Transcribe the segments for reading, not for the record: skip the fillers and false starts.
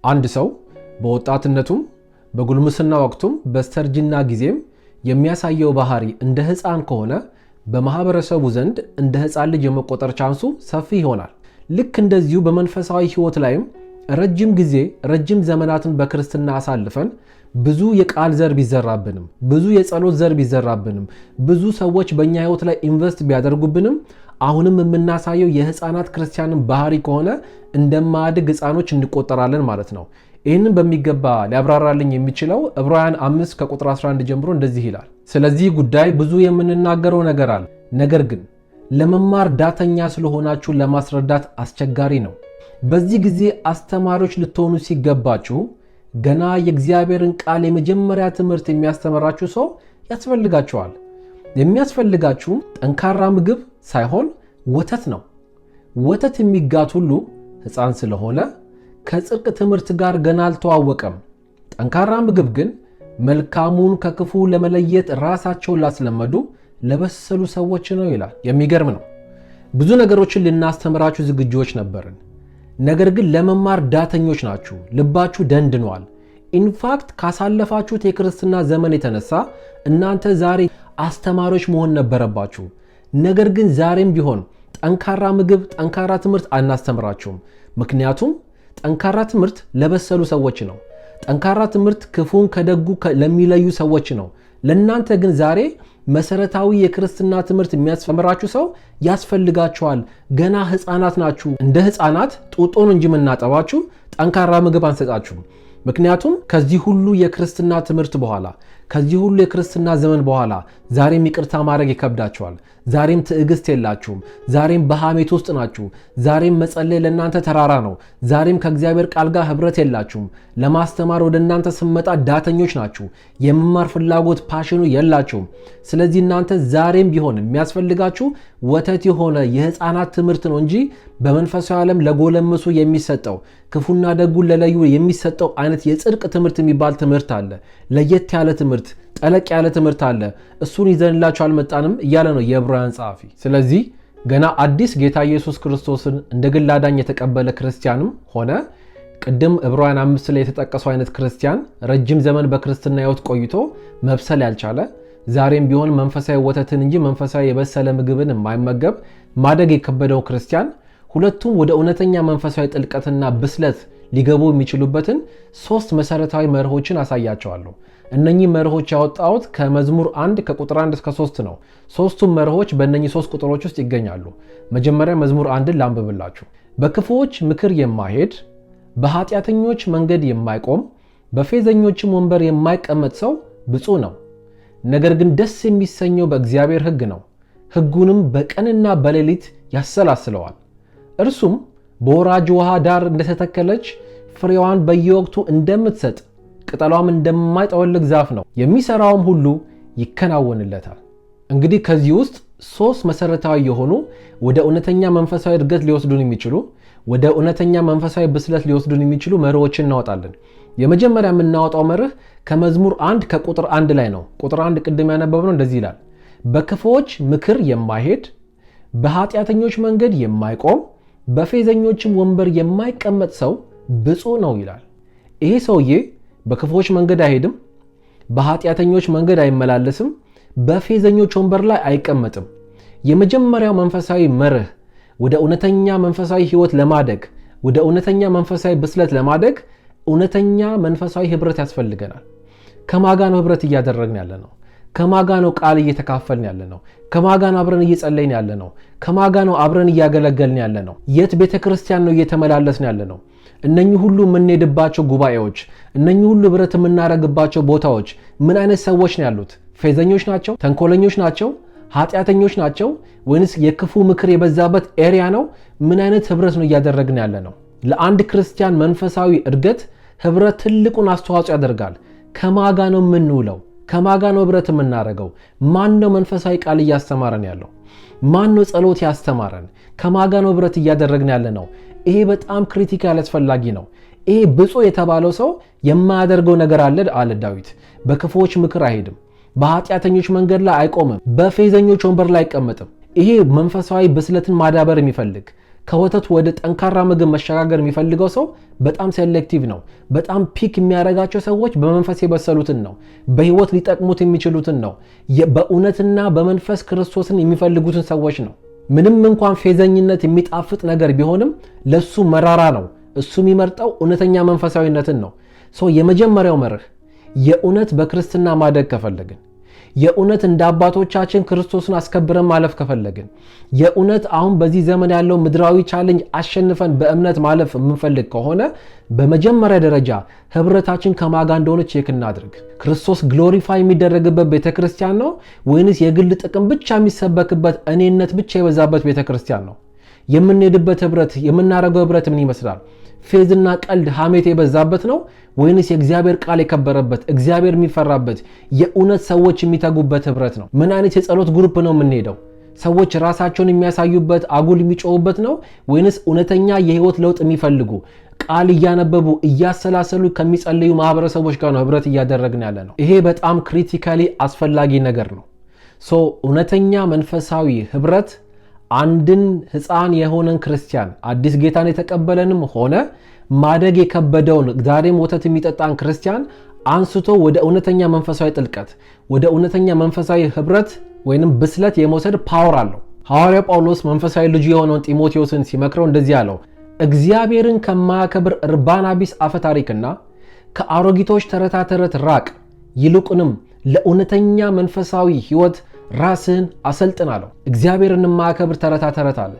አንድ ሰው በወጣትነቱም በጉልምስና ወቅቱም በስተርጅና ጊዜም የሚያሳየው ባህሪ እንደ ሕፃን ከሆነ በማህበረሰቡ ዘንድ እንደ ሕፃን ልጅ የመቆጠር ቻንሱ ሰፊ ይሆናል። ልክ እንደዚሁ በመንፈሳዊ ህይወት ላይም ረጅም ጊዜ ረጅም ዘመናትን በክርስትና አሳልፈን ብዙ የቃል ዘር ቢዘራብንም ብዙ የጸሎት ዘር ቢዘራብንም ብዙ ሰዎች በእኛ ህይወት ላይ ኢንቨስት ቢያደርጉብንም አሁንም የምናሳየው የህፃናት ክርስቲያንን ባህሪ ከሆነ እንደማያድግ ህፃኖች እንቆጠራለን ማለት ነው። ይህንን በሚገባ ሊያብራራልኝ የሚችለው ዕብራውያን 5 ከቁጥር 11 ጀምሮ እንደዚህ ይላል። ስለዚህ ጉዳይ ብዙ የምንናገረው ነገር አለ፣ ነገር ግን ለመማር ዳተኛ ስለሆናችሁ ለማስረዳት አስቸጋሪ ነው። በዚህ ጊዜ አስተማሪዎች ልትሆኑ ሲገባችሁ ገና የእግዚአብሔርን ቃል የመጀመሪያ ትምህርት የሚያስተምራችሁ ሰው ያስፈልጋችኋል። የሚያስፈልጋችሁም ጠንካራ ምግብ ሳይሆን ወተት ነው። ወተት የሚጋት ሁሉ ሕፃን ስለሆነ ከጽድቅ ትምህርት ጋር ገና አልተዋወቀም። ጠንካራ ምግብ ግን መልካሙን ከክፉ ለመለየት ራሳቸውን ላስለመዱ ለበሰሉ ሰዎች ነው ይላል። የሚገርም ነው። ብዙ ነገሮችን ልናስተምራችሁ ዝግጁዎች ነበርን፣ ነገር ግን ለመማር ዳተኞች ናችሁ። ልባችሁ ደንድኗል። ኢንፋክት ካሳለፋችሁት የክርስትና ዘመን የተነሳ እናንተ ዛሬ አስተማሪዎች መሆን ነበረባችሁ። ነገር ግን ዛሬም ቢሆን ጠንካራ ምግብ፣ ጠንካራ ትምህርት አናስተምራችሁም። ምክንያቱም ጠንካራ ትምህርት ለበሰሉ ሰዎች ነው። ጠንካራ ትምህርት ክፉን ከደጉ ለሚለዩ ሰዎች ነው። ለእናንተ ግን ዛሬ መሰረታዊ የክርስትና ትምህርት የሚያስተምራችሁ ሰው ያስፈልጋችኋል። ገና ሕፃናት ናችሁ። እንደ ሕፃናት ጡጦን እንጂ የምናጠባችሁ ጠንካራ ምግብ አንሰጣችሁም። ምክንያቱም ከዚህ ሁሉ የክርስትና ትምህርት በኋላ ከዚህ ሁሉ የክርስትና ዘመን በኋላ ዛሬም ይቅርታ ማድረግ ይከብዳችኋል። ዛሬም ትዕግስት የላችሁም። ዛሬም በሐሜት ውስጥ ናችሁ። ዛሬም መጸለይ ለእናንተ ተራራ ነው። ዛሬም ከእግዚአብሔር ቃል ጋር ህብረት የላችሁም። ለማስተማር ወደ እናንተ ስመጣ ዳተኞች ናችሁ። የመማር ፍላጎት ፓሽኑ የላችሁም። ስለዚህ እናንተ ዛሬም ቢሆን የሚያስፈልጋችሁ ወተት የሆነ የሕፃናት ትምህርት ነው እንጂ በመንፈሳዊ ዓለም ለጎለመሱ የሚሰጠው ክፉና ደጉን ለለዩ የሚሰጠው አይነት የጽድቅ ትምህርት የሚባል ትምህርት አለ። ለየት ያለ ትምህርት፣ ጠለቅ ያለ ትምህርት አለ። እሱን ይዘንላችሁ አልመጣንም እያለ ነው የዕብራውያን ጸሐፊ። ስለዚህ ገና አዲስ ጌታ ኢየሱስ ክርስቶስን እንደ ግል አዳኝ የተቀበለ ክርስቲያንም ሆነ ቅድም ዕብራውያን 5 ላይ የተጠቀሰው አይነት ክርስቲያን ረጅም ዘመን በክርስትና ሕይወት ቆይቶ መብሰል ያልቻለ ዛሬም ቢሆን መንፈሳዊ ወተትን እንጂ መንፈሳዊ የበሰለ ምግብን የማይመገብ ማደግ የከበደው ክርስቲያን ሁለቱም ወደ እውነተኛ መንፈሳዊ ጥልቀትና ብስለት ሊገቡ የሚችሉበትን 3 መሰረታዊ መርሆችን አሳያቸዋለሁ። እነኚህ መርሆች ያወጣሁት ከመዝሙር 1 ከቁጥር 1 እስከ 3 ነው። ሶስቱም መርሆች በእነኚህ 3 ቁጥሮች ውስጥ ይገኛሉ። መጀመሪያ መዝሙር 1ን ላንብብላችሁ። በክፉዎች ምክር የማይሄድ በኃጢአተኞች መንገድ የማይቆም በፌዘኞችም ወንበር የማይቀመጥ ሰው ብፁዕ ነው። ነገር ግን ደስ የሚሰኘው በእግዚአብሔር ሕግ ነው፣ ሕጉንም በቀንና በሌሊት ያሰላስለዋል። እርሱም በወራጅ ውሃ ዳር እንደተተከለች ፍሬዋን በየወቅቱ እንደምትሰጥ ቅጠሏም እንደማይጠወልግ ዛፍ ነው፣ የሚሰራውም ሁሉ ይከናወንለታል። እንግዲህ ከዚህ ውስጥ 3 መሰረታዊ የሆኑ ወደ እውነተኛ መንፈሳዊ እድገት ሊወስዱን የሚችሉ ወደ እውነተኛ መንፈሳዊ ብስለት ሊወስዱን የሚችሉ መርሆችን እናወጣለን። የመጀመሪያ የምናወጣው መርህ ከመዝሙር 1 ከቁጥር 1 ላይ ነው። ቁጥር 1 ቅድም ያነበብነው እንደዚህ ይላል፣ በክፉዎች ምክር የማይሄድ በኃጢአተኞች መንገድ የማይቆም በፌዘኞችም ወንበር የማይቀመጥ ሰው ብፁዕ ነው ይላል። ይሄ ሰውዬ በክፉዎች መንገድ አይሄድም፣ በኃጢአተኞች መንገድ አይመላለስም፣ በፌዘኞች ወንበር ላይ አይቀመጥም። የመጀመሪያው መንፈሳዊ መርህ ወደ እውነተኛ መንፈሳዊ ህይወት ለማደግ ወደ እውነተኛ መንፈሳዊ ብስለት ለማደግ እውነተኛ መንፈሳዊ ህብረት ያስፈልገናል። ከማጋ ነው ህብረት እያደረግን ያለ ነው? ከማጋ ነው ቃል እየተካፈልን ያለ ነው? ከማጋ ነው አብረን እየጸለይን ያለ ነው? ከማጋ ነው አብረን እያገለገልን ያለ ነው? የት ቤተክርስቲያን ነው እየተመላለስን ያለ ነው? እነኚህ ሁሉ የምንሄድባቸው ጉባኤዎች፣ እነኚህ ሁሉ ህብረት የምናደርግባቸው ቦታዎች ምን አይነት ሰዎች ነው ያሉት? ፌዘኞች ናቸው? ተንኮለኞች ናቸው? ኃጢአተኞች ናቸው? ወይንስ የክፉ ምክር የበዛበት ኤሪያ ነው? ምን አይነት ህብረት ነው እያደረግን ያለ ነው? ለአንድ ክርስቲያን መንፈሳዊ እድገት ህብረት ትልቁን አስተዋጽኦ ያደርጋል። ከማጋ ነው የምንውለው? ከማጋ ነው ህብረት የምናደርገው? ማን ነው መንፈሳዊ ቃል እያስተማረን ያለው? ማን ነው ጸሎት ያስተማረን? ከማጋ ነው ህብረት እያደረግን ያለ ነው? ይሄ በጣም ክሪቲካል አስፈላጊ ነው። ይሄ ብፁዕ የተባለው ሰው የማያደርገው ነገር አለ ዳዊት። በክፉዎች ምክር አይሄድም፣ በኃጢአተኞች መንገድ ላይ አይቆምም፣ በፌዘኞች ወንበር ላይ አይቀመጥም። ይሄ መንፈሳዊ ብስለትን ማዳበር የሚፈልግ ከወተት ወደ ጠንካራ ምግብ መሸጋገር የሚፈልገው ሰው በጣም ሴሌክቲቭ ነው። በጣም ፒክ የሚያደርጋቸው ሰዎች በመንፈስ የበሰሉትን ነው፣ በህይወት ሊጠቅሙት የሚችሉትን ነው፣ በእውነትና በመንፈስ ክርስቶስን የሚፈልጉትን ሰዎች ነው። ምንም እንኳን ፌዘኝነት የሚጣፍጥ ነገር ቢሆንም ለሱ መራራ ነው። እሱ የሚመርጠው እውነተኛ መንፈሳዊነትን ነው። የመጀመሪያው መርህ የእውነት በክርስትና ማደግ ከፈለግን፣ የእውነት እንደ አባቶቻችን ክርስቶስን አስከብረን ማለፍ ከፈለግን፣ የእውነት አሁን በዚህ ዘመን ያለው ምድራዊ ቻሌንጅ አሸንፈን በእምነት ማለፍ የምንፈልግ ከሆነ በመጀመሪያ ደረጃ ህብረታችን ከማጋ እንደሆነ ቼክ እናድርግ። ክርስቶስ ግሎሪፋይ የሚደረግበት ቤተክርስቲያን ነው ወይንስ የግል ጥቅም ብቻ የሚሰበክበት እኔነት ብቻ የበዛበት ቤተክርስቲያን ነው? የምንሄድበት ህብረት የምናደርገው ህብረት ምን ይመስላል? ፌዝና ቀልድ ሐሜት የበዛበት ነው ወይንስ የእግዚአብሔር ቃል የከበረበት እግዚአብሔር የሚፈራበት የእውነት ሰዎች የሚተጉበት ህብረት ነው? ምን አይነት የጸሎት ግሩፕ ነው የምንሄደው? ሰዎች ራሳቸውን የሚያሳዩበት አጉል የሚጮሁበት ነው ወይንስ እውነተኛ የህይወት ለውጥ የሚፈልጉ ቃል እያነበቡ እያሰላሰሉ ከሚጸልዩ ማህበረሰቦች ጋር ነው ህብረት እያደረግን ያለ ነው? ይሄ በጣም ክሪቲካሊ አስፈላጊ ነገር ነው። እውነተኛ መንፈሳዊ ህብረት አንድን ህፃን የሆነን ክርስቲያን አዲስ ጌታን የተቀበለንም ሆነ ማደግ የከበደውን ዛሬም ወተት የሚጠጣን ክርስቲያን አንስቶ ወደ እውነተኛ መንፈሳዊ ጥልቀት፣ ወደ እውነተኛ መንፈሳዊ ህብረት ወይንም ብስለት የመውሰድ ፓወር አለው። ሐዋርያው ጳውሎስ መንፈሳዊ ልጁ የሆነውን ጢሞቴዎስን ሲመክረው እንደዚህ አለው፣ እግዚአብሔርን ከማያከብር እርባና ቢስ አፈታሪክና ከአሮጊቶች ተረታ ተረት ራቅ፣ ይልቁንም ለእውነተኛ መንፈሳዊ ህይወት ራስን አሰልጥን አለው። እግዚአብሔርን የማያከብር ተረታ ተረት አለ፣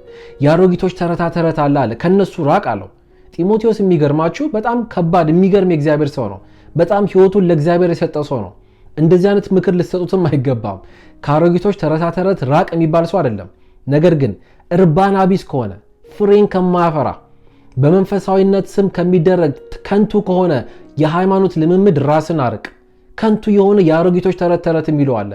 የአሮጊቶች ተረታ ተረት አለ፣ ከነሱ ራቅ አለው። ጢሞቴዎስ የሚገርማችሁ በጣም ከባድ የሚገርም የእግዚአብሔር ሰው ነው። በጣም ህይወቱን ለእግዚአብሔር የሰጠ ሰው ነው። እንደዚህ አይነት ምክር ልትሰጡትም አይገባም። ከአሮጊቶች ተረታ ተረት ራቅ የሚባል ሰው አይደለም። ነገር ግን እርባና ቢስ ከሆነ ፍሬን ከማያፈራ በመንፈሳዊነት ስም ከሚደረግ ከንቱ ከሆነ የሃይማኖት ልምምድ ራስን አርቅ። ከንቱ የሆነ የአሮጊቶች ተረት ተረት የሚለው አለ።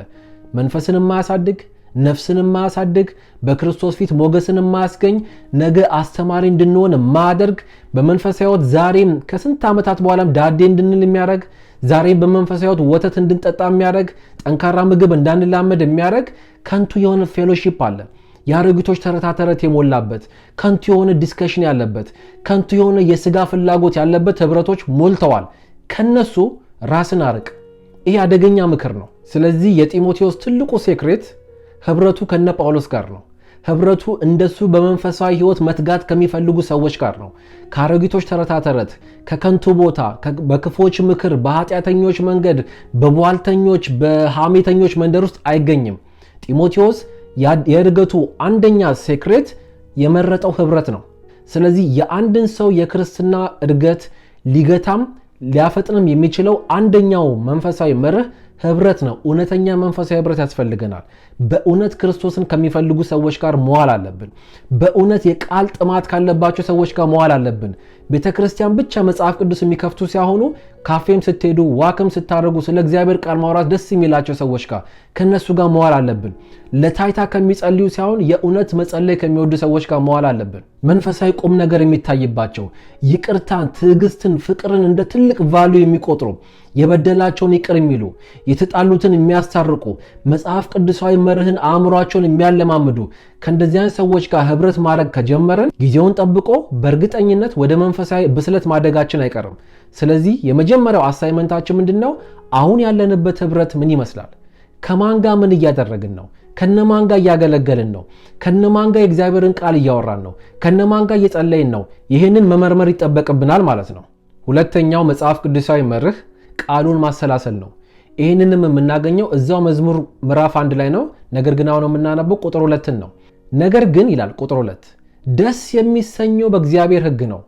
መንፈስን የማያሳድግ፣ ነፍስን የማያሳድግ፣ በክርስቶስ ፊት ሞገስን የማያስገኝ፣ ነገ አስተማሪ እንድንሆን የማያደርግ፣ በመንፈሳዊ ህይወት ዛሬም ከስንት ዓመታት በኋላም ዳዴ እንድንል የሚያደርግ፣ ዛሬም በመንፈሳዊ ህይወት ወተት እንድንጠጣ የሚያደርግ፣ ጠንካራ ምግብ እንዳንላመድ የሚያደርግ ከንቱ የሆነ ፌሎሺፕ አለ። የአሮጊቶች ተረታ ተረት የሞላበት፣ ከንቱ የሆነ ዲስከሽን ያለበት፣ ከንቱ የሆነ የስጋ ፍላጎት ያለበት ህብረቶች ሞልተዋል። ከነሱ ራስን አርቅ። ይህ አደገኛ ምክር ነው። ስለዚህ የጢሞቴዎስ ትልቁ ሴክሬት ህብረቱ ከነ ጳውሎስ ጋር ነው። ህብረቱ እንደሱ በመንፈሳዊ ህይወት መትጋት ከሚፈልጉ ሰዎች ጋር ነው። ከአሮጊቶች ተረታ ተረት፣ ከከንቱ ቦታ፣ በክፎች ምክር፣ በኃጢአተኞች መንገድ፣ በቧልተኞች በሐሜተኞች መንደር ውስጥ አይገኝም። ጢሞቴዎስ የእድገቱ አንደኛ ሴክሬት የመረጠው ህብረት ነው። ስለዚህ የአንድን ሰው የክርስትና እድገት ሊገታም ሊያፈጥንም የሚችለው አንደኛው መንፈሳዊ መርህ ህብረት ነው። እውነተኛ መንፈሳዊ ህብረት ያስፈልገናል። በእውነት ክርስቶስን ከሚፈልጉ ሰዎች ጋር መዋል አለብን። በእውነት የቃል ጥማት ካለባቸው ሰዎች ጋር መዋል አለብን። ቤተክርስቲያን ብቻ መጽሐፍ ቅዱስ የሚከፍቱ ሲሆኑ ካፌም ስትሄዱ ዋክም ስታደርጉ ስለ እግዚአብሔር ቃል ማውራት ደስ የሚላቸው ሰዎች ጋር ከነሱ ጋር መዋል አለብን። ለታይታ ከሚጸልዩ ሳይሆን የእውነት መጸለይ ከሚወዱ ሰዎች ጋር መዋል አለብን። መንፈሳዊ ቁም ነገር የሚታይባቸው፣ ይቅርታን፣ ትዕግስትን፣ ፍቅርን እንደ ትልቅ ቫልዩ የሚቆጥሩ፣ የበደላቸውን ይቅር የሚሉ፣ የተጣሉትን የሚያስታርቁ፣ መጽሐፍ ቅዱሳዊ መርህን አእምሯቸውን የሚያለማምዱ ከእንደዚያ ሰዎች ጋር ህብረት ማድረግ ከጀመረን ጊዜውን ጠብቆ በእርግጠኝነት ወደ መንፈሳዊ ብስለት ማደጋችን አይቀርም። ስለዚህ የመጀመሪያው አሳይመንታችን ምንድነው? አሁን ያለንበት ህብረት ምን ይመስላል? ከማን ጋር ምን እያደረግን ነው? ከነማን ጋር እያገለገልን ነው? ከነማን ጋር የእግዚአብሔርን ቃል እያወራን ነው? ከነማን ጋር እየጸለይን ነው? ይህንን መመርመር ይጠበቅብናል ማለት ነው። ሁለተኛው መጽሐፍ ቅዱሳዊ መርህ ቃሉን ማሰላሰል ነው። ይህንንም የምናገኘው እዛው መዝሙር ምዕራፍ 1 ላይ ነው። ነገር ግን አሁን የምናነበው ቁጥር 2 ነው። ነገር ግን ይላል ቁጥር 2 ደስ የሚሰኘው በእግዚአብሔር ህግ ነው፣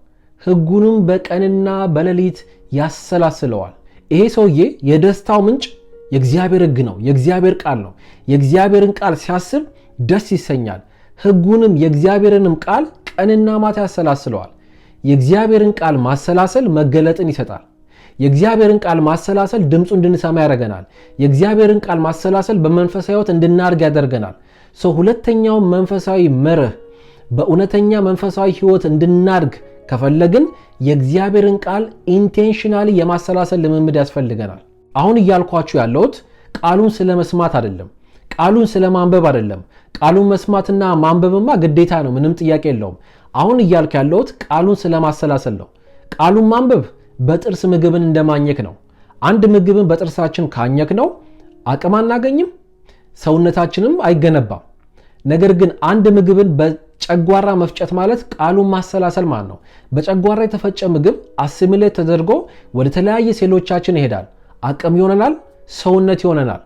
ህጉንም በቀንና በሌሊት ያሰላስለዋል። ይሄ ሰውዬ የደስታው ምንጭ የእግዚአብሔር ህግ ነው፣ የእግዚአብሔር ቃል ነው። የእግዚአብሔርን ቃል ሲያስብ ደስ ይሰኛል። ህጉንም የእግዚአብሔርንም ቃል ቀንና ማታ ያሰላስለዋል። የእግዚአብሔርን ቃል ማሰላሰል መገለጥን ይሰጣል። የእግዚአብሔርን ቃል ማሰላሰል ድምፁ እንድንሰማ ያደርገናል። የእግዚአብሔርን ቃል ማሰላሰል በመንፈሳዊ ህይወት እንድናድግ ያደርገናል። ሁለተኛው መንፈሳዊ መርህ በእውነተኛ መንፈሳዊ ህይወት እንድናድግ ከፈለግን የእግዚአብሔርን ቃል ኢንቴንሽናሊ የማሰላሰል ልምምድ ያስፈልገናል። አሁን እያልኳችሁ ያለሁት ቃሉን ስለመስማት አይደለም፣ ቃሉን ስለማንበብ አይደለም። ቃሉን መስማትና ማንበብማ ግዴታ ነው፣ ምንም ጥያቄ የለውም። አሁን እያልኩ ያለሁት ቃሉን ስለማሰላሰል ነው። ቃሉን ማንበብ በጥርስ ምግብን እንደማኘክ ነው። አንድ ምግብን በጥርሳችን ካኘክ ነው አቅም አናገኝም፣ ሰውነታችንም አይገነባም። ነገር ግን አንድ ምግብን በጨጓራ መፍጨት ማለት ቃሉን ማሰላሰል ማለት ነው። በጨጓራ የተፈጨ ምግብ አሲሚሌት ተደርጎ ወደ ተለያየ ሴሎቻችን ይሄዳል፣ አቅም ይሆነናል፣ ሰውነት ይሆነናል።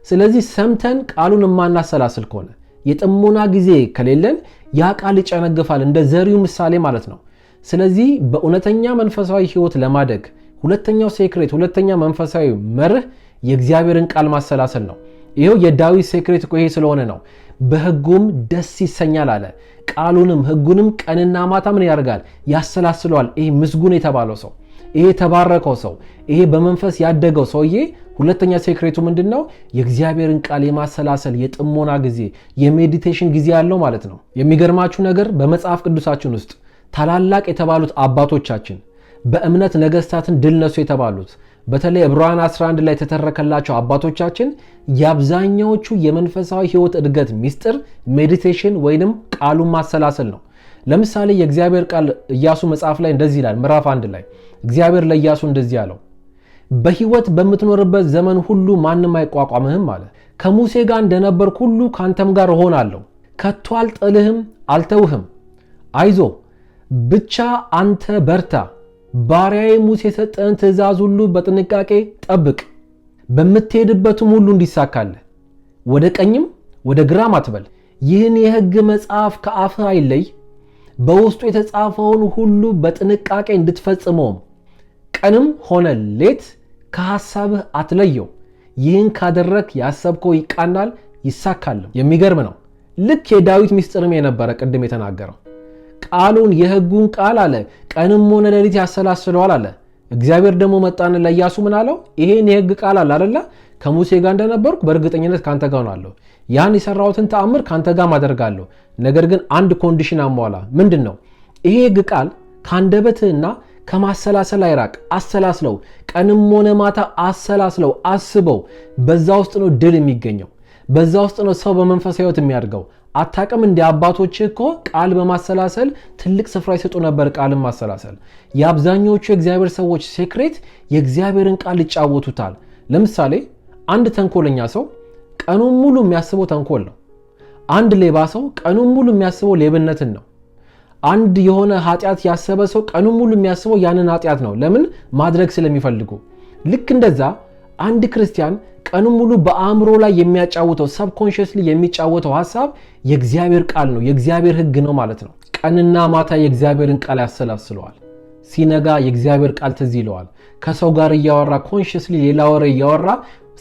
ስለዚህ ሰምተን ቃሉን የማናሰላስል ከሆነ የጥሞና ጊዜ ከሌለን ያ ቃል ይጨነግፋል፣ እንደ ዘሪው ምሳሌ ማለት ነው። ስለዚህ በእውነተኛ መንፈሳዊ ህይወት ለማደግ ሁለተኛው ሴክሬት፣ ሁለተኛ መንፈሳዊ መርህ የእግዚአብሔርን ቃል ማሰላሰል ነው። ይሄው የዳዊት ሴክሬት እኮ ይሄ ስለሆነ ነው። በህጉም ደስ ይሰኛል አለ። ቃሉንም ህጉንም ቀንና ማታ ምን ያደርጋል? ያሰላስለዋል። ይሄ ምስጉን የተባለው ሰው፣ ይሄ የተባረከው ሰው፣ ይሄ በመንፈስ ያደገው ሰውዬ ሁለተኛ ሴክሬቱ ምንድነው? የእግዚአብሔርን ቃል የማሰላሰል የጥሞና ጊዜ፣ የሜዲቴሽን ጊዜ ያለው ማለት ነው። የሚገርማችሁ ነገር በመጽሐፍ ቅዱሳችን ውስጥ ታላላቅ የተባሉት አባቶቻችን በእምነት ነገስታትን ድል ነሱ የተባሉት በተለይ ዕብራውያን 11 ላይ ተተረከላቸው አባቶቻችን የአብዛኛዎቹ የመንፈሳዊ ህይወት እድገት ሚስጥር ሜዲቴሽን ወይንም ቃሉን ማሰላሰል ነው። ለምሳሌ የእግዚአብሔር ቃል ኢያሱ መጽሐፍ ላይ እንደዚህ ይላል። ምዕራፍ 1 ላይ እግዚአብሔር ለኢያሱ እንደዚህ አለው፣ በህይወት በምትኖርበት ዘመን ሁሉ ማንም አይቋቋምህም አለ። ከሙሴ ጋር እንደነበርኩ ሁሉ ካንተም ጋር እሆናለሁ፣ ከቶ አልጥልህም አልተውህም። አይዞ ብቻ አንተ በርታ፣ ባሪያዬ ሙሴ የሰጠህን ትእዛዝ ሁሉ በጥንቃቄ ጠብቅ፣ በምትሄድበትም ሁሉ እንዲሳካልህ። ወደ ቀኝም ወደ ግራም አትበል። ይህን የህግ መጽሐፍ ከአፍህ አይለይ፣ በውስጡ የተጻፈውን ሁሉ በጥንቃቄ እንድትፈጽመውም ቀንም ሆነ ሌት ከሐሳብህ አትለየው። ይህን ካደረክ ያሰብከው ይቃናል ይሳካልም። የሚገርም ነው። ልክ የዳዊት ሚስጥርም የነበረ ቅድም የተናገረው ቃሉን የህጉን ቃል አለ ቀንም ሆነ ሌሊት ያሰላስለዋል አለ። እግዚአብሔር ደግሞ መጣን ለኢያሱ ምን አለው? ይሄን የህግ ቃል አለ አይደለ? ከሙሴ ጋር እንደነበርኩ በእርግጠኝነት ካንተ ጋር ነው። ያን የሰራሁትን ተአምር ካንተ ጋር ማደርጋለሁ። ነገር ግን አንድ ኮንዲሽን አሟላ። ምንድነው? ይሄ ህግ ቃል ካንደበትህና ከማሰላሰል አይራቅ። አሰላስለው፣ ቀንም ሆነ ማታ አሰላስለው፣ አስበው። በዛ ውስጥ ነው ድል የሚገኘው። በዛ ውስጥ ነው ሰው በመንፈሳዊ ህይወት የሚያድገው። አታውቅም እንደ አባቶች እኮ ቃል በማሰላሰል ትልቅ ስፍራ ይሰጡ ነበር። ቃልን ማሰላሰል የአብዛኞቹ የእግዚአብሔር ሰዎች ሴክሬት የእግዚአብሔርን ቃል ይጫወቱታል። ለምሳሌ አንድ ተንኮለኛ ሰው ቀኑን ሙሉ የሚያስበው ተንኮል ነው። አንድ ሌባ ሰው ቀኑን ሙሉ የሚያስበው ሌብነትን ነው። አንድ የሆነ ኃጢአት ያሰበ ሰው ቀኑን ሙሉ የሚያስበው ያንን ኃጢአት ነው። ለምን? ማድረግ ስለሚፈልጉ። ልክ እንደዛ አንድ ክርስቲያን ቀኑን ሙሉ በአእምሮ ላይ የሚያጫውተው ሰብኮንሺየስሊ የሚጫወተው ሐሳብ የእግዚአብሔር ቃል ነው፣ የእግዚአብሔር ህግ ነው ማለት ነው። ቀንና ማታ የእግዚአብሔርን ቃል ያሰላስለዋል። ሲነጋ የእግዚአብሔር ቃል ትዝ ይለዋል። ከሰው ጋር እያወራ ኮንሺየስሊ ሌላ ወሬ እያወራ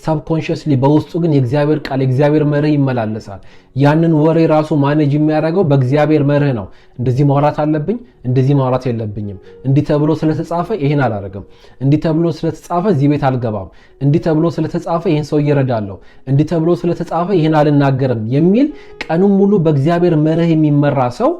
ሰብኮንሺየስሊ በውስጡ ግን የእግዚአብሔር ቃል የእግዚአብሔር መርህ ይመላለሳል። ያንን ወሬ ራሱ ማኔጅ የሚያደርገው በእግዚአብሔር መርህ ነው። እንደዚህ ማውራት አለብኝ፣ እንደዚህ ማውራት የለብኝም፣ እንዲህ ተብሎ ስለተጻፈ ይሄን አላደርግም፣ እንዲህ ተብሎ ስለተጻፈ እዚህ ቤት አልገባም፣ እንዲህ ተብሎ ስለተጻፈ ይሄን ሰው ይረዳለሁ፣ እንዲህ ተብሎ ስለተጻፈ ይሄን አልናገርም የሚል ቀኑን ሙሉ በእግዚአብሔር መርህ የሚመራ ሰው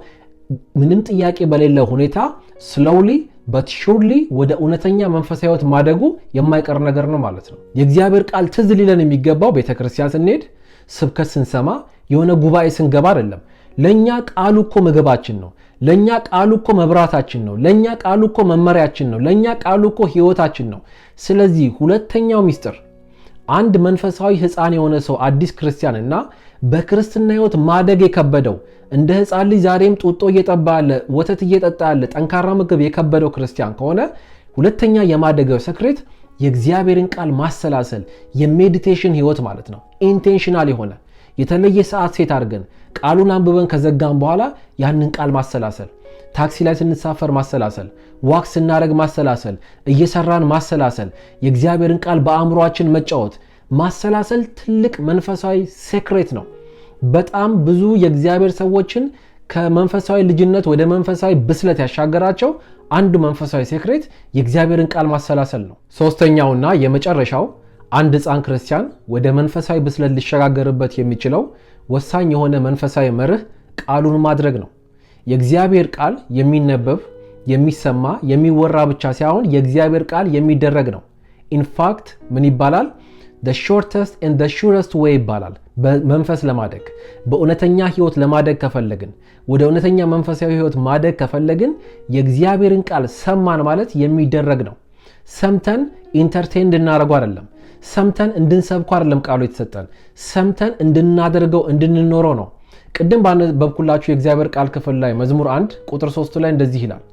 ምንም ጥያቄ በሌለው ሁኔታ ስሎውሊ በት ሹርሊ ወደ እውነተኛ መንፈሳዊ ህይወት ማደጉ የማይቀር ነገር ነው ማለት ነው። የእግዚአብሔር ቃል ትዝ ሊለን የሚገባው ቤተክርስቲያን ስንሄድ፣ ስብከት ስንሰማ፣ የሆነ ጉባኤ ስንገባ አይደለም። ለኛ ቃሉ እኮ ምግባችን ነው። ለኛ ቃሉ እኮ መብራታችን ነው። ለኛ ቃሉ እኮ መመሪያችን ነው። ለኛ ቃሉ እኮ ህይወታችን ነው። ስለዚህ ሁለተኛው ሚስጥር አንድ መንፈሳዊ ህፃን የሆነ ሰው አዲስ ክርስቲያንና በክርስትና ህይወት ማደግ የከበደው እንደ ህፃን ልጅ ዛሬም ጡጦ እየጠባ ያለ ወተት እየጠጣ ያለ ጠንካራ ምግብ የከበደው ክርስቲያን ከሆነ ሁለተኛ የማደገው ሰክሬት የእግዚአብሔርን ቃል ማሰላሰል የሜዲቴሽን ህይወት ማለት ነው። ኢንቴንሽናል የሆነ የተለየ ሰዓት ሴት አድርገን ቃሉን አንብበን ከዘጋን በኋላ ያንን ቃል ማሰላሰል፣ ታክሲ ላይ ስንሳፈር ማሰላሰል፣ ዋክ ስናደርግ ማሰላሰል፣ እየሰራን ማሰላሰል፣ የእግዚአብሔርን ቃል በአእምሮአችን መጫወት ማሰላሰል ትልቅ መንፈሳዊ ሴክሬት ነው። በጣም ብዙ የእግዚአብሔር ሰዎችን ከመንፈሳዊ ልጅነት ወደ መንፈሳዊ ብስለት ያሻገራቸው አንዱ መንፈሳዊ ሴክሬት የእግዚአብሔርን ቃል ማሰላሰል ነው። ሶስተኛውና የመጨረሻው አንድ ህፃን ክርስቲያን ወደ መንፈሳዊ ብስለት ሊሸጋገርበት የሚችለው ወሳኝ የሆነ መንፈሳዊ መርህ ቃሉን ማድረግ ነው። የእግዚአብሔር ቃል የሚነበብ፣ የሚሰማ፣ የሚወራ ብቻ ሳይሆን የእግዚአብሔር ቃል የሚደረግ ነው። ኢንፋክት ምን ይባላል? the shortest and the surest way ይባላል። በመንፈስ ለማደግ በእውነተኛ ህይወት ለማደግ ከፈለግን ወደ እውነተኛ መንፈሳዊ ህይወት ማደግ ከፈለግን የእግዚአብሔርን ቃል ሰማን ማለት የሚደረግ ነው። ሰምተን ኢንተርቴን እንድናደርገው አይደለም። ሰምተን እንድንሰብከው አይደለም ቃሉ የተሰጠን። ሰምተን እንድናደርገው እንድንኖረው ነው። ቅድም ባነበብኩላችሁ የእግዚአብሔር ቃል ክፍል ላይ መዝሙር 1 ቁጥር 3 ላይ እንደዚህ ይላል፣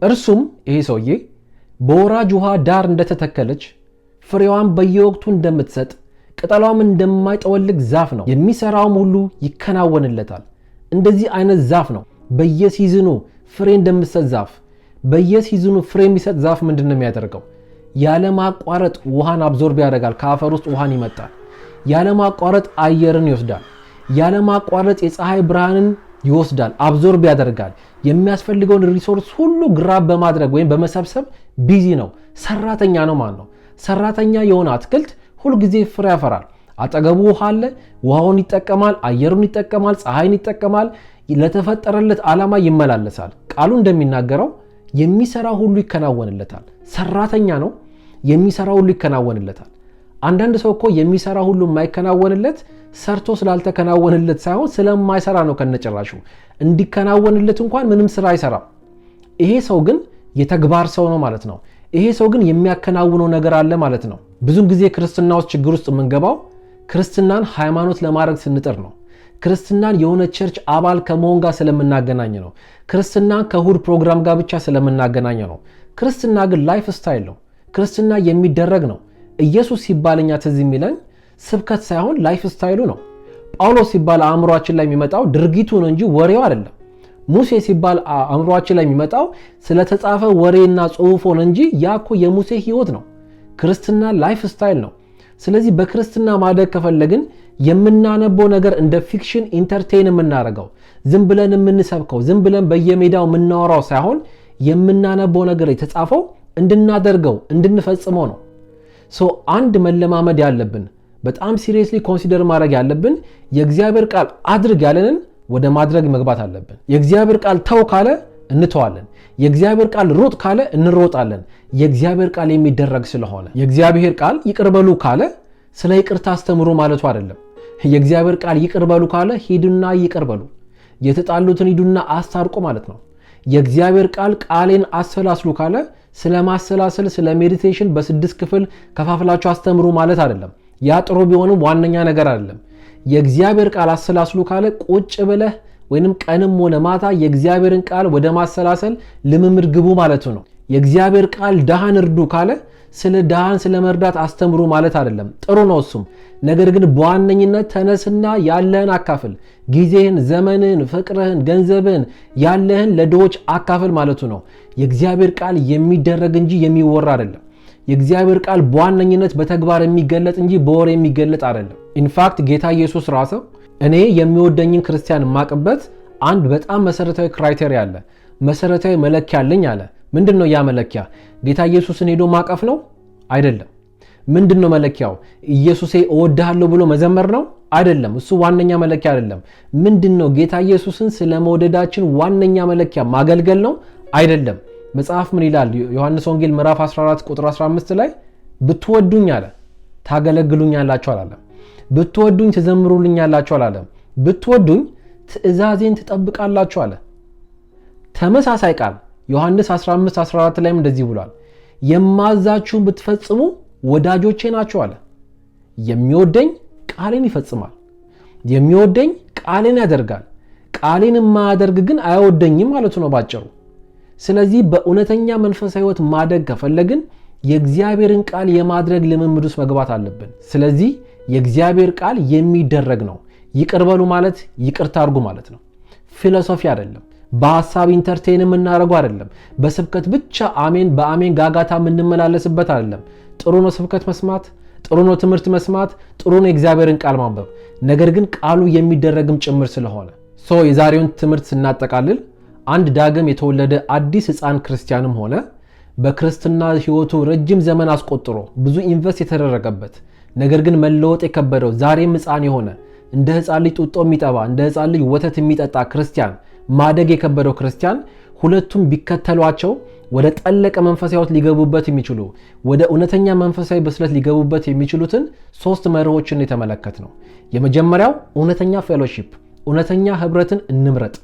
እርሱም ይሄ ሰውዬ በወራጅ ውሃ ዳር እንደተተከለች ፍሬዋን በየወቅቱ እንደምትሰጥ ቅጠሏም እንደማይጠወልግ ዛፍ ነው፣ የሚሰራውም ሁሉ ይከናወንለታል። እንደዚህ አይነት ዛፍ ነው በየሲዝኑ ፍሬ እንደምትሰጥ ዛፍ። በየሲዝኑ ፍሬ የሚሰጥ ዛፍ ምንድነው የሚያደርገው? ያለ ማቋረጥ ውሃን አብዞርብ ያደርጋል። ከአፈር ውስጥ ውሃን ይመጣል። ያለ ማቋረጥ አየርን ይወስዳል። ያለ ማቋረጥ የፀሐይ ብርሃንን ይወስዳል፣ አብዞርብ ያደርጋል። የሚያስፈልገውን ሪሶርስ ሁሉ ግራብ በማድረግ ወይም በመሰብሰብ ቢዚ ነው። ሰራተኛ ነው ማለት ነው። ሰራተኛ የሆነ አትክልት ሁሉ ጊዜ ፍሬ ያፈራል። አጠገቡ ውሃ አለ፣ ውሃውን ይጠቀማል፣ አየሩን ይጠቀማል፣ ፀሐይን ይጠቀማል። ለተፈጠረለት ዓላማ ይመላለሳል። ቃሉ እንደሚናገረው የሚሰራ ሁሉ ይከናወንለታል። ሰራተኛ ነው፣ የሚሰራ ሁሉ ይከናወንለታል። አንዳንድ ሰው እኮ የሚሰራ ሁሉ የማይከናወንለት ሰርቶ ስላልተከናወንለት ሳይሆን ስለማይሰራ ነው። ከነጭራሹ እንዲከናወንለት እንኳን ምንም ስራ አይሰራም። ይሄ ሰው ግን የተግባር ሰው ነው ማለት ነው። ይሄ ሰው ግን የሚያከናውነው ነገር አለ ማለት ነው። ብዙም ጊዜ ክርስትና ውስጥ ችግር ውስጥ የምንገባው ክርስትናን ሃይማኖት ለማድረግ ስንጥር ነው። ክርስትናን የሆነ ቸርች አባል ከመሆን ጋር ስለምናገናኝ ነው። ክርስትናን ከእሁድ ፕሮግራም ጋር ብቻ ስለምናገናኝ ነው። ክርስትና ግን ላይፍ ስታይል ነው። ክርስትና የሚደረግ ነው። ኢየሱስ ሲባልኛ ትዝ የሚለን ስብከት ሳይሆን ላይፍ ስታይሉ ነው። ጳውሎስ ሲባል አእምሯችን ላይ የሚመጣው ድርጊቱ ነው እንጂ ወሬው አይደለም። ሙሴ ሲባል አእምሯችን ላይ የሚመጣው ስለተጻፈ ወሬና ጽሑፍ ሆነ እንጂ ያኮ የሙሴ ህይወት ነው። ክርስትና ላይፍ ስታይል ነው። ስለዚህ በክርስትና ማደግ ከፈለግን የምናነበው ነገር እንደ ፊክሽን ኢንተርቴይን የምናደርገው ዝም ብለን የምንሰብከው ዝም ብለን በየሜዳው የምናወራው ሳይሆን የምናነበው ነገር የተጻፈው እንድናደርገው እንድንፈጽመው ነው። አንድ መለማመድ ያለብን በጣም ሲሪየስሊ ኮንሲደር ማድረግ ያለብን የእግዚአብሔር ቃል አድርግ ያለንን ወደ ማድረግ መግባት አለብን። የእግዚአብሔር ቃል ተው ካለ እንተዋለን። የእግዚአብሔር ቃል ሩጥ ካለ እንሮጣለን። የእግዚአብሔር ቃል የሚደረግ ስለሆነ የእግዚአብሔር ቃል ይቅርበሉ ካለ ስለ ይቅርታ አስተምሩ ማለቱ አይደለም። የእግዚአብሔር ቃል ይቅርበሉ ካለ ሂዱና ይቅርበሉ፣ የተጣሉትን ሂዱና አስታርቁ ማለት ነው። የእግዚአብሔር ቃል ቃሌን አሰላስሉ ካለ ስለ ማሰላሰል ስለ ሜዲቴሽን በ6 ክፍል ከፋፍላችሁ አስተምሩ ማለት አይደለም። ያ ጥሩ ቢሆንም ዋነኛ ነገር አይደለም። የእግዚአብሔር ቃል አሰላስሉ ካለ ቁጭ ብለህ ወይንም ቀንም ሆነ ማታ የእግዚአብሔርን ቃል ወደ ማሰላሰል ልምምድ ግቡ ማለቱ ነው። የእግዚአብሔር ቃል ድሃን እርዱ ካለ ስለ ድሃን ስለ መርዳት አስተምሩ ማለት አይደለም። ጥሩ ነው እሱም። ነገር ግን በዋነኝነት ተነስና ያለህን አካፍል። ጊዜህን፣ ዘመንህን፣ ፍቅርህን፣ ገንዘብህን ያለህን ለድሆች አካፍል ማለቱ ነው። የእግዚአብሔር ቃል የሚደረግ እንጂ የሚወራ አይደለም። የእግዚአብሔር ቃል በዋነኝነት በተግባር የሚገለጥ እንጂ በወሬ የሚገለጥ አይደለም። ኢንፋክት ጌታ ኢየሱስ ራሱ እኔ የሚወደኝን ክርስቲያን ማቅበት አንድ በጣም መሰረታዊ ክራይቴሪያ አለ፣ መሰረታዊ መለኪያ አለኝ አለ። ምንድነው ያ መለኪያ? ጌታ ኢየሱስን ሄዶ ማቀፍ ነው? አይደለም። ምንድነው መለኪያው? ኢየሱሴ እወድሃለሁ ብሎ መዘመር ነው? አይደለም። እሱ ዋነኛ መለኪያ አይደለም። ምንድነው? ጌታ ኢየሱስን ስለመውደዳችን ዋነኛ መለኪያ ማገልገል ነው? አይደለም። መጽሐፍ ምን ይላል? ዮሐንስ ወንጌል ምዕራፍ 14 ቁጥር 15 ላይ ብትወዱኝ አለ ታገለግሉኛላችሁ አላለም። ብትወዱኝ ትዘምሩልኛላችሁ አላለም። ብትወዱኝ ትእዛዜን ትጠብቃላችሁ አለ። ተመሳሳይ ቃል ዮሐንስ 15:14 ላይም እንደዚህ ብሏል፣ የማዛችሁን ብትፈጽሙ ወዳጆቼ ናችሁ አለ። የሚወደኝ ቃሌን ይፈጽማል፣ የሚወደኝ ቃሌን ያደርጋል፣ ቃሌን የማያደርግ ግን አይወደኝም ማለቱ ነው ባጭሩ። ስለዚህ በእውነተኛ መንፈሳዊ ሕይወት ማደግ ከፈለግን የእግዚአብሔርን ቃል የማድረግ ልምምድ ውስጥ መግባት አለብን። ስለዚህ የእግዚአብሔር ቃል የሚደረግ ነው። ይቅርበሉ ማለት ይቅርታ አድርጉ ማለት ነው። ፊሎሶፊ አይደለም። በሐሳብ ኢንተርቴይን የምናደርገው አይደለም። በስብከት ብቻ አሜን በአሜን ጋጋታ የምንመላለስበት አይደለም። ጥሩ ነው ስብከት መስማት፣ ጥሩ ነው ትምህርት መስማት፣ ጥሩ ነው የእግዚአብሔርን ቃል ማንበብ። ነገር ግን ቃሉ የሚደረግም ጭምር ስለሆነ የዛሬውን ትምህርት ስናጠቃልል አንድ ዳግም የተወለደ አዲስ ሕፃን ክርስቲያንም ሆነ በክርስትና ሕይወቱ ረጅም ዘመን አስቆጥሮ ብዙ ኢንቨስት የተደረገበት ነገር ግን መለወጥ የከበደው ዛሬም ሕፃን የሆነ እንደ ሕፃን ልጅ ጡጦ የሚጠባ እንደ ሕፃን ልጅ ወተት የሚጠጣ ክርስቲያን ማደግ የከበደው ክርስቲያን ሁለቱም ቢከተሏቸው ወደ ጠለቀ መንፈሳዊ ህይወት ሊገቡበት የሚችሉ ወደ እውነተኛ መንፈሳዊ ብስለት ሊገቡበት የሚችሉትን 3 መርሆችን የተመለከትነው። የመጀመሪያው እውነተኛ ፌሎሺፕ፣ እውነተኛ ህብረትን እንምረጥ።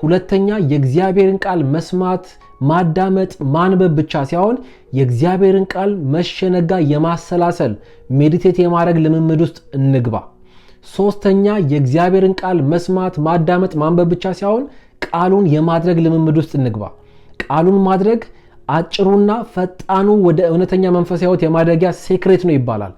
ሁለተኛ የእግዚአብሔርን ቃል መስማት፣ ማዳመጥ፣ ማንበብ ብቻ ሳይሆን የእግዚአብሔርን ቃል መሸነጋ የማሰላሰል ሜዲቴት የማድረግ ልምምድ ውስጥ እንግባ። ሶስተኛ የእግዚአብሔርን ቃል መስማት፣ ማዳመጥ፣ ማንበብ ብቻ ሳይሆን ቃሉን የማድረግ ልምምድ ውስጥ እንግባ። ቃሉን ማድረግ አጭሩና ፈጣኑ ወደ እውነተኛ መንፈሳዊ ህይወት የማድረጊያ ሴክሬት ነው ይባላል።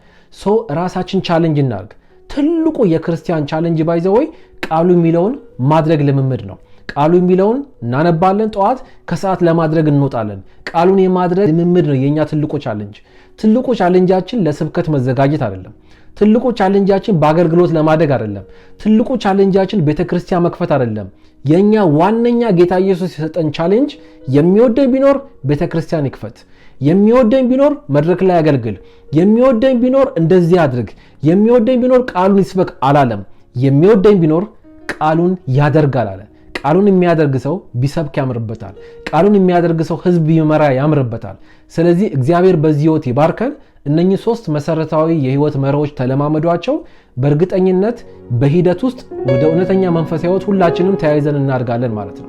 ራሳችን ቻሌንጅ እናድርግ። ትልቁ የክርስቲያን ቻሌንጅ ባይዘወይ ቃሉ የሚለውን ማድረግ ልምምድ ነው። ቃሉ የሚለውን እናነባለን፣ ጠዋት ከሰዓት ለማድረግ እንወጣለን። ቃሉን የማድረግ ልምምድ ነው የኛ ትልቁ ቻሌንጅ። ትልቁ ቻሌንጃችን ለስብከት መዘጋጀት አይደለም። ትልቁ ቻሌንጃችን በአገልግሎት ለማደግ አይደለም። ትልቁ ቻሌንጃችን ቤተክርስቲያን መክፈት አይደለም። የኛ ዋነኛ ጌታ ኢየሱስ የሰጠን ቻሌንጅ የሚወደኝ ቢኖር ቤተክርስቲያን ይክፈት፣ የሚወደኝ ቢኖር መድረክ ላይ ያገልግል፣ የሚወደኝ ቢኖር እንደዚህ አድርግ፣ የሚወደኝ ቢኖር ቃሉን ይስበክ አላለም። የሚወደኝ ቢኖር ቃሉን ያደርጋል አለ። ቃሉን የሚያደርግ ሰው ቢሰብክ ያምርበታል። ቃሉን የሚያደርግ ሰው ህዝብ ቢመራ ያምርበታል። ስለዚህ እግዚአብሔር በዚህ ህይወት ይባርከን። እነኚህ 3 መሰረታዊ የህይወት መርሆች ተለማመዷቸው። በእርግጠኝነት በሂደት ውስጥ ወደ እውነተኛ መንፈሳዊ ህይወት ሁላችንም ተያይዘን እናድጋለን ማለት ነው።